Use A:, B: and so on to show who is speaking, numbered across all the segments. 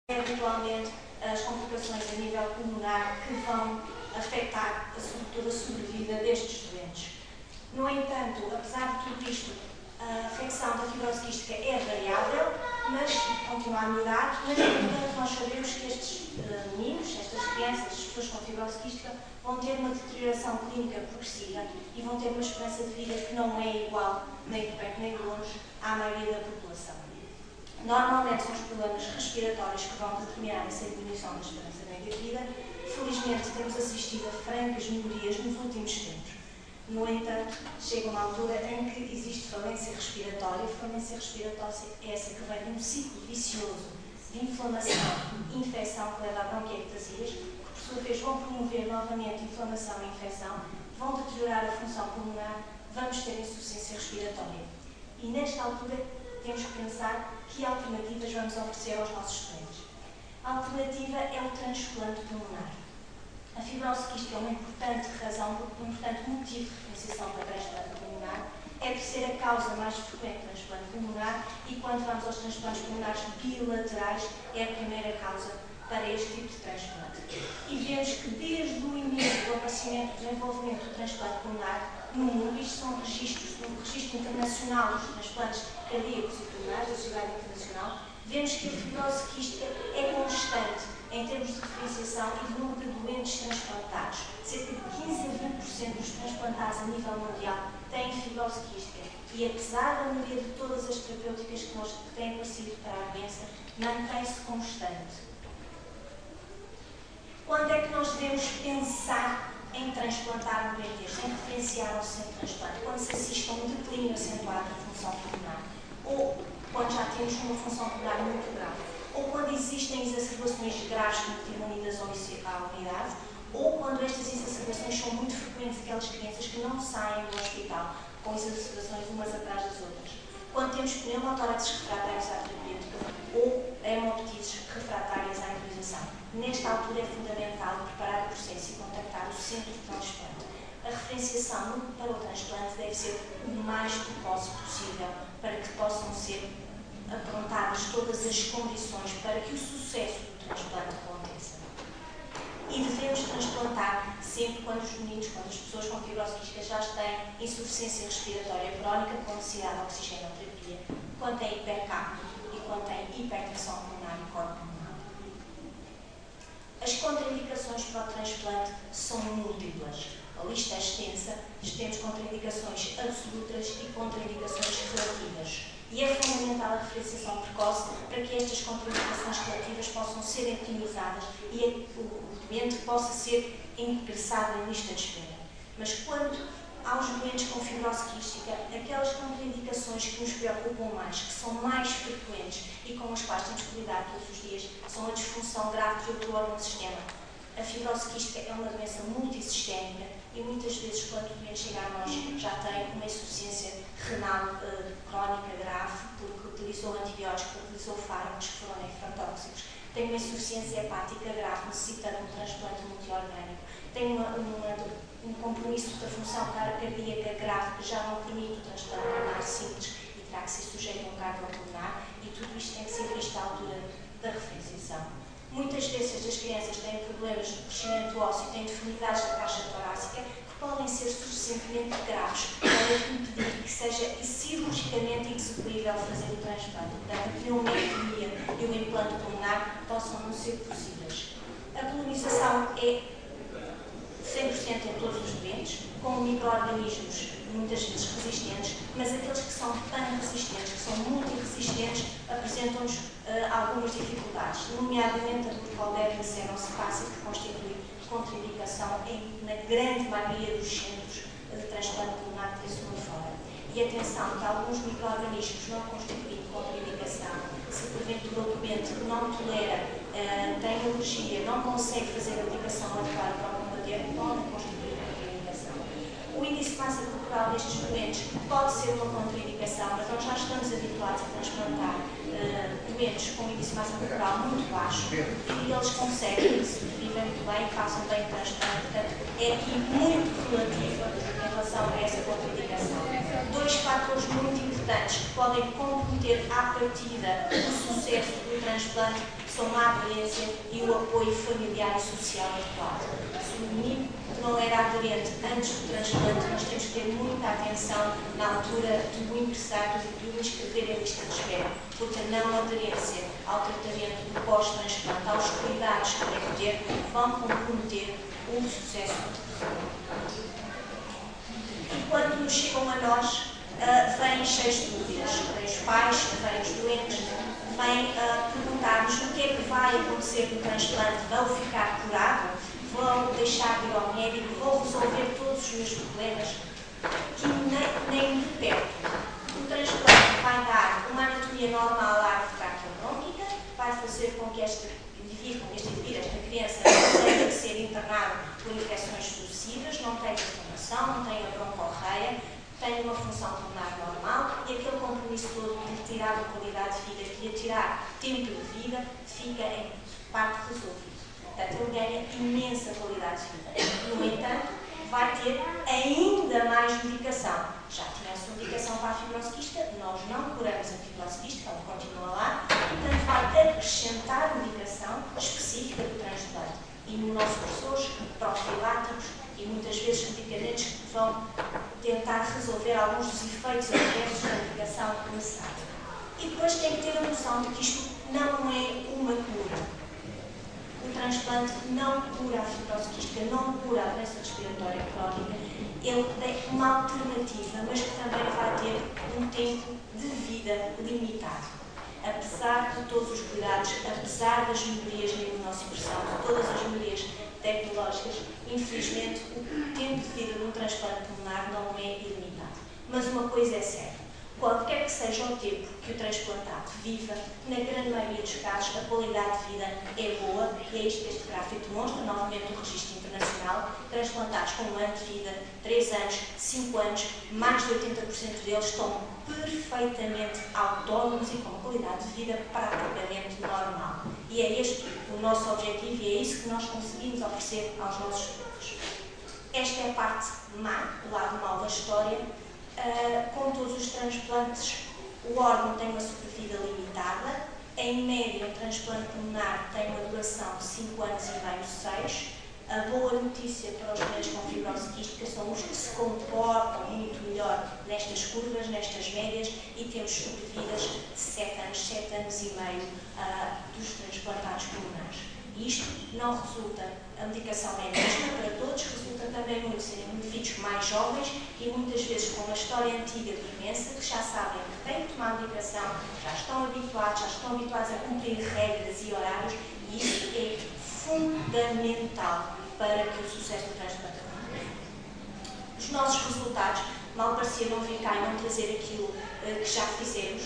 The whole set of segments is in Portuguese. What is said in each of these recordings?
A: eventualmente as complicações a nível pulmonar que vão afetar toda a sobrevida destes doentes. No entanto, apesar de tudo isto, a afecção da fibrose quística é variável, mas continua a melhorar, mas, portanto, nós sabemos que estes meninos, estas crianças, as pessoas com fibrose quística, vão ter uma deterioração clínica progressiva e vão ter uma esperança de vida que não é igual, nem de perto nem de longe, à maioria da população. Normalmente são os problemas respiratórios que vão determinar essa diminuição da esperança média de vida. Felizmente temos assistido a francas melhorias nos últimos tempos. No entanto, chega uma altura em que existe falência respiratória. Falência respiratória é essa que vem de um ciclo vicioso de inflamação e infecção que leva a bronquiectasias, que por sua vez vão promover novamente inflamação e infecção, vão deteriorar a função pulmonar, vamos ter insuficiência respiratória. E nesta altura temos que pensar que alternativas vamos oferecer aos nossos doentes. A alternativa é o transplante pulmonar. A fibrose quística é uma importante razão, um importante motivo de diferenciação para transplante pulmonar, é por ser a causa mais frequente de transplante pulmonar e quando vamos aos transplantes pulmonares bilaterais é a primeira causa para este tipo de transplante. E vemos que desde o início do aparecimento e desenvolvimento do transplante pulmonar no mundo, isto são registros do Registro Internacional dos Transplantes Cardíacos e Pulmonares, da Sociedade Internacional, vemos que a fibrose quística é constante em termos de diferenciação e de número de doentes transplantados. Cerca de 15 a 20% dos transplantados a nível mundial têm fibrose quística e, apesar da maioria de todas as terapêuticas que têm aparecido para a doença, mantém-se constante. Quando é que nós devemos pensar em transplantar um doente deste, em referenciar ao centro de transplante? Quando se assiste a um declínio acentuado da função pulmonar, ou quando já temos uma função pulmonar muito grave, ou quando existem exacerbações graves que motivam unidas à unidade, ou quando estas exacerbações são muito frequentes, aquelas crianças que não saem do hospital com exacerbações umas atrás das outras. Quando temos pneumotóraxes refratários à terapêutica ou hemoptises refratárias à embolização. Nesta altura é fundamental preparar o processo e contactar o centro de transplante. A referenciação para o transplante deve ser o mais precoce possível para que possam ser aprontadas todas as condições para que o sucesso do transplante aconteça. E devemos transplantar sempre quando os meninos, quando as pessoas com fibrose quística já têm insuficiência respiratória crónica com necessidade de oxigenoterapia, quando têm hipercapnia e quando têm hipertensão pulmonar e cor pulmonar. As contraindicações para o transplante são múltiplas. A lista é extensa, temos contraindicações absolutas e contraindicações relativas. E é fundamental a referenciação precoce para que estas contraindicações relativas possam ser optimizadas e o doente possa ser ingressado em lista de espera. Mas quando aos doentes com fibrose quística, aquelas contraindicações que nos preocupam mais, que são mais frequentes e com as quais temos que lidar todos os dias, são a disfunção grave do órgão do sistema. A fibrose quística é uma doença multissistémica e muitas vezes, quando o doente chega a nós, já tem uma insuficiência renal crónica grave, porque utilizou antibióticos, porque utilizou fármacos que foram nefrotóxicos, tem uma insuficiência hepática grave, necessitando um transplante multiorgânico, tem um compromisso da função cardíaca grave que já não permite o transplante pulmonar simples e terá que ser sujeito a um cardiopulmonar, e tudo isto tem que ser visto à altura da referenciação. Muitas vezes estas crianças têm problemas de crescimento ósseo, têm deformidades da caixa torácica que podem ser suficientemente graves para impedir que seja cirurgicamente execuível fazer o transplante. Portanto, a pneumotomia e o implante pulmonar possam não ser possíveis. A colonização é 100% em todos os doentes, com micro-organismos muitas vezes resistentes, mas aqueles que são pan-resistentes, que são multiresistentes, apresentam-nos algumas dificuldades, nomeadamente a glucoldehydrogenase cerocerácea, que constitui contraindicação na grande maioria dos centros de transplante pulmonar por esse mundo fora. E atenção que alguns micro-organismos não constituem contraindicação, se porventura o doente não tolera, tem alergia, não consegue fazer a aplicação adequada para o combater, podem constituir contraindicação. O índice de massa corporal destes doentes pode ser uma contraindicação, mas nós já estamos habituados a transplantar doentes com índice de massa corporal muito baixo e eles conseguem, sobrevivem muito bem, façam bem o transplante. Portanto, é aqui muito relativa em relação a essa contraindicação. Dois fatores muito importantes que podem comprometer à partida o sucesso do transplante são a aderência e o apoio familiar e social adequado. Se o menino não era aderente antes do transplante, nós temos que ter muita atenção na altura do ingressar, do inscrever a lista de espera, porque a não aderência ao tratamento do pós-transplante, aos cuidados que deve ter, vão comprometer o sucesso do tratamento. E quando nos chegam a nós, vêm cheios de dúvidas. Vêm os pais, vêm os doentes, vêm perguntar-nos o que é que vai acontecer no transplante. Vão ficar curado? Vão deixar de ir ao médico? Vão resolver todos os meus problemas? Que nem de perto. O transplante vai dar uma anatomia normal à árvore traqueobrónquica, vai fazer com que este indivíduo, esta criança, não tenha que ser internado por infecções sucessivas, não tenha inflamação, não tenha broncorreia, tem uma função pulmonar normal e aquele compromisso todo de tirar a qualidade de vida, de tirar tempo de vida, fica em parte resolvido. Portanto, ele ganha imensa qualidade de vida. No entanto, vai ter ainda mais medicação. Já tinha a sua medicação para a fibrose quística, nós não curamos a fibrose quística, ela continua lá, portanto, vai acrescentar medicação específica do transplante. E no nosso professores profiláticos e muitas vezes medicamentos que vão tentar resolver alguns dos efeitos adversos da medicação necessária. E depois tem que ter a noção de que isto não é uma cura. O transplante não cura a fibrose quística, não cura a doença respiratória crónica. Ele é uma alternativa, mas que também vai ter um tempo de vida limitado. Apesar de todos os cuidados, apesar das melhorias na imunossupressão, de todas as melhorias tecnológicas, infelizmente o tempo de vida de um transplante pulmonar não é ilimitado. Mas uma coisa é certa, qualquer que seja o tempo que o transplantado viva, na grande maioria dos casos a qualidade de vida é boa, e é isto que este gráfico demonstra, novamente o registro internacional, transplantados com um ano de vida, 3 anos, 5 anos, mais de 80% deles estão perfeitamente autónomos e com uma qualidade de vida praticamente normal. E é este o nosso objetivo e é isso que nós conseguimos oferecer aos nossos filhos. Esta é a parte má, o lado mau da história. Com todos os transplantes, o órgão tem uma sobrevida limitada. Em média, o transplante pulmonar tem uma duração de 5 anos e meio, 6. A boa notícia para os doentes com fibrose quística são os que se comportam muito melhor nestas curvas, nestas médias, e temos sobrevidas de 7 anos e meio dos transplantados pulmonares. E isto não resulta, a medicação é a mesma para todos, resulta também muito serem indivíduos mais jovens e muitas vezes com uma história antiga de doença, que já sabem que têm que tomar medicação, já estão habituados a cumprir regras e horários, e isso é fundamental para que o sucesso do transplante aconteça. Os nossos resultados, mal parecia não vir cá e não trazer aquilo que já fizemos,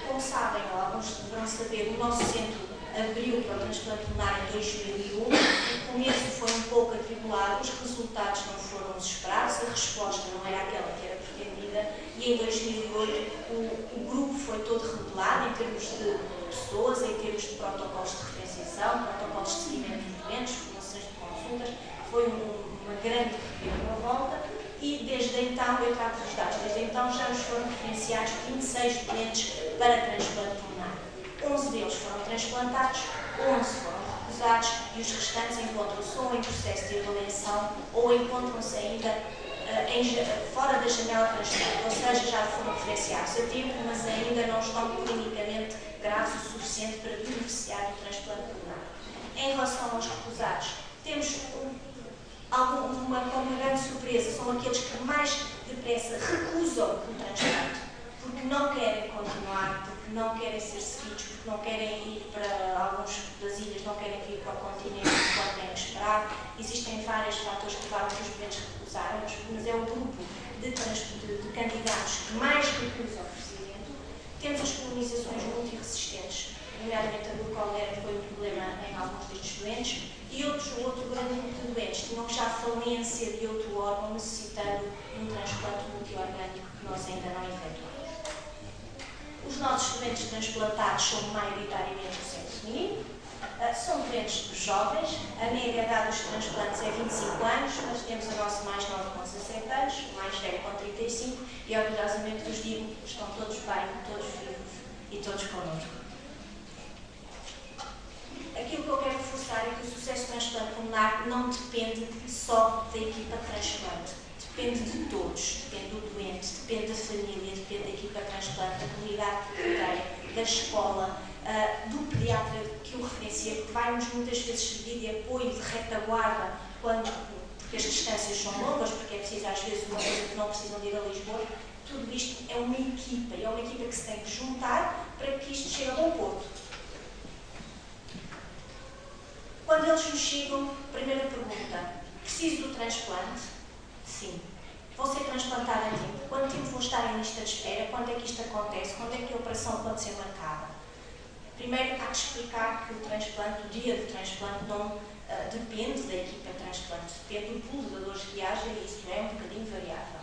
A: como sabem, ou alguns deverão saber, o nosso centro abriu para o transplante pulmonar em 2001, o começo foi um pouco atribulado, os resultados não foram os esperados, a resposta não era aquela que era pretendida, e em 2008 o grupo foi todo revelado em termos de pessoas, em termos de protocolos de referenciação, protocolos de seguimento de doentes, formações de consultas, foi uma grande reviravolta, e desde então, eu trago os dados, desde então já nos foram referenciados 26 doentes para transplante pulmonar. 11 deles foram transplantados, 11 foram recusados e os restantes encontram-se ou em processo de avaliação ou encontram-se ainda fora da janela de transplante, ou seja, já foram referenciados a tempo, mas ainda não estão clinicamente graves o suficiente para beneficiar do transplante pulmonar. Em relação aos recusados, temos uma grande surpresa, são aqueles que mais depressa recusam o transplante, porque não querem continuar, porque não querem ser seguidos, porque não querem ir para alguns das ilhas, não querem vir para o continente enquanto têm que esperar. Existem vários fatores que levaram os doentes a recusarem, mas é o grupo de candidatos que mais recusam o procedimento. Temos as colonizações multiresistentes, nomeadamente a glucolera, que foi um problema em alguns destes doentes, e outro grande grupo de doentes tinham já falência de outro órgão, necessitando um transplante multiorgânico que nós ainda não efetuamos. Os nossos doentes transplantados são maioritariamente do sexo feminino, são doentes jovens, a média idade dos transplantes é 25 anos, mas temos a nossa mais nova com 17 anos, o mais velho com 35, e orgulhosamente vos digo, estão todos bem, todos vivos e todos connosco. transplante pulmonar não depende só da equipa de transplante. Depende de todos. Depende do doente, depende da família, depende da equipa de transplante, da comunidade inteira, da escola, do pediatra que o referencia, que vai-nos muitas vezes servir de apoio, de retaguarda, porque as distâncias são longas, porque é preciso às vezes uma coisa que não precisam de ir a Lisboa. Tudo isto é uma equipa, e é uma equipa que se tem que juntar para que isto chegue a bom porto. Quando eles nos chegam, primeira pergunta: preciso do transplante? Sim. Vou ser transplantada a tempo? Quanto tempo vou estar em lista de espera? Quando é que isto acontece? Quando é que a operação pode ser marcada? Primeiro, há que explicar que o transplante, o dia do transplante, não depende da equipa de transplante, depende do pool de dadores de viagem, e isso é um bocadinho variável.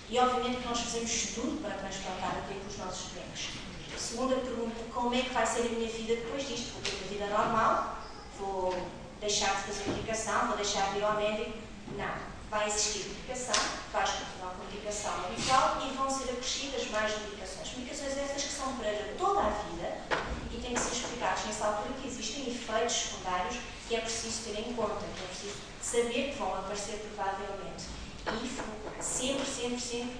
A: E obviamente que nós fazemos tudo para transplantar a tempo os nossos doentes. A segunda pergunta: como é que vai ser a minha vida depois disto? Vou ter uma vida normal? Vou deixar de fazer medicação? Vou deixar de ir ao médico? Não. Vai existir medicação, vais continuar com a medicação habitual e vão ser acrescidas mais medicações. Medicações essas que são para toda a vida e têm que ser explicados nessa altura que existem efeitos secundários que é preciso ter em conta, que é preciso saber que vão aparecer provavelmente. E sempre,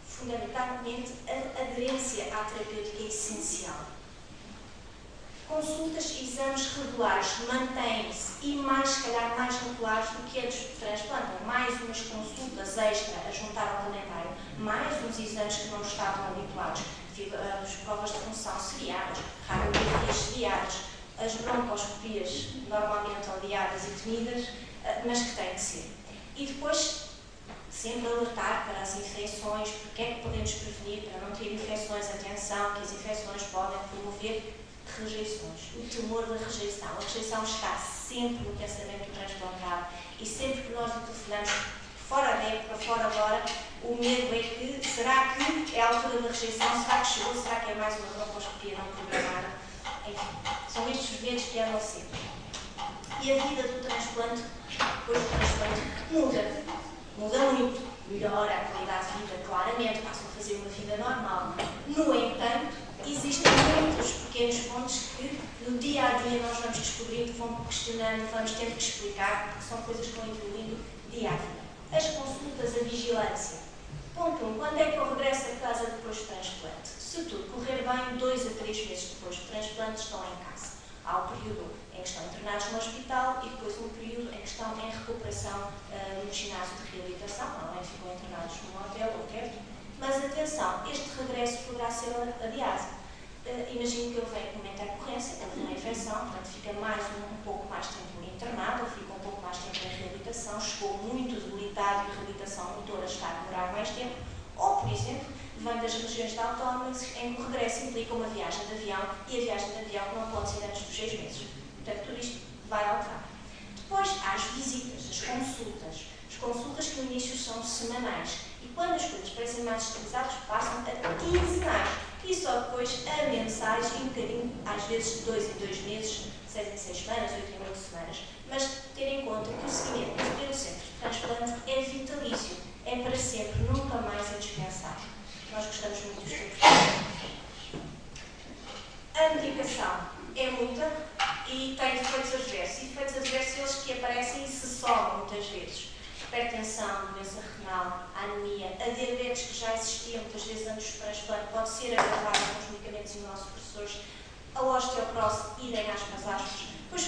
A: fundamentalmente, a aderência à terapêutica é essencial. Consultas e exames regulares mantêm-se e se calhar mais regulares do que antes do transplante. Mais umas consultas extra a juntar ao calendário, mais uns exames que não estavam habituados, as provas de função seriadas, radiografias seriadas, as broncoscopias normalmente aliadas e temidas, mas que têm que ser. E depois, sempre alertar para as infecções, porque é que podemos prevenir para não ter infecções. Atenção, que as infecções podem promover rejeições, o temor da rejeição. A rejeição está sempre no pensamento do transplantado e sempre que nós o telefonamos fora da época, fora da hora, o medo é que, será que é a altura da rejeição, será que chegou, será que é mais uma broncoscopia não programada? Enfim, são estes os medos que andam sempre. E a vida do transplante, depois do transplante, muda muito, melhora a qualidade de vida, claramente, passam a fazer uma vida normal. No entanto, existem muitos pequenos pontos que no dia a dia nós vamos descobrindo, vamos questionando, vamos tendo que explicar, porque são coisas que vão evoluindo dia a dia. As consultas, a vigilância. Ponto 1. Quando é que eu regresso a casa depois do transplante? Se tudo correr bem, 2 a 3 meses depois do transplante estão em casa. Há o período em que estão internados no hospital e depois um período em que estão em recuperação no ginásio de reabilitação, não é? Ficam internados num hotel ou perto. Mas atenção, este regresso poderá ser adiado. Imagino que ele vem com uma intercorrência, teve uma infecção, portanto fica um pouco mais tempo internado, ou fica um pouco mais tempo em reabilitação, chegou muito debilitado e a reabilitação motora está a demorar mais tempo, ou, por exemplo, vem das regiões da autónomas em que o regresso implica uma viagem de avião e a viagem de avião não pode ser antes dos 6 meses. Portanto, tudo isto vai alterar. Depois, há as visitas, as consultas que no início são semanais e quando as coisas parecem mais estilizadas passam a quinzenais. E só depois a mensagem, um bocadinho, às vezes de 2 em 2 meses, 6 em 6 semanas, 8 em 8 semanas. Mas ter em conta que o seguimento pelo centro de transplante é vitalício, é para sempre, nunca mais é dispensável. Nós gostamos muito dos tempos. A medicação é muita e tem efeitos adversos. E efeitos adversos eles que aparecem e se somam muitas vezes. Hipertensão, doença renal, anemia, a diabetes que já existia muitas vezes antes do transplante pode ser agravada com os medicamentos imunossupressores, a osteoporose, idem aspas, depois